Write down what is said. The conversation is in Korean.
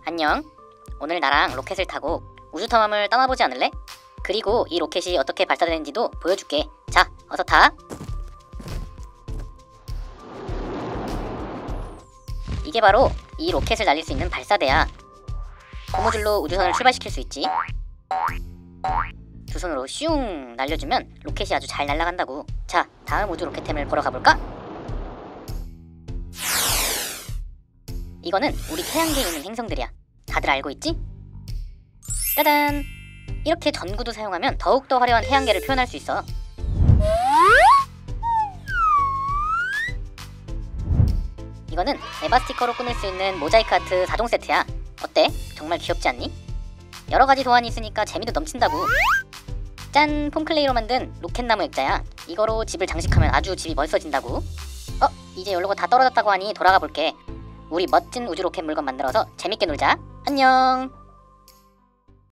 안녕. 오늘 나랑 로켓을 타고 우주 탐험을 떠나보지 않을래? 그리고 이 로켓이 어떻게 발사되는지도 보여줄게. 자, 어서 타. 이게 바로 이 로켓을 날릴 수 있는 발사대야. 고무줄로 우주선을 출발시킬 수 있지. 두 손으로 슝 날려주면 로켓이 아주 잘 날아간다고. 자, 다음 우주 로켓템을 보러 가볼까? 이거는 우리 태양계에 있는 행성들이야. 다들 알고 있지? 짜잔! 이렇게 전구도 사용하면 더욱더 화려한 태양계를 표현할 수 있어. 이거는 에바 스티커로 꾸밀 수 있는 모자이크 아트 4종 세트야. 어때? 정말 귀엽지 않니? 여러가지 도안이 있으니까 재미도 넘친다고. 짠! 폼클레이로 만든 로켓나무 액자야. 이거로 집을 장식하면 아주 집이 멋있어진다고. 이제 연료가 다 떨어졌다고 하니 돌아가 볼게. 우리 멋진 우주 로켓 물건 만들어서 재밌게 놀자. 안녕!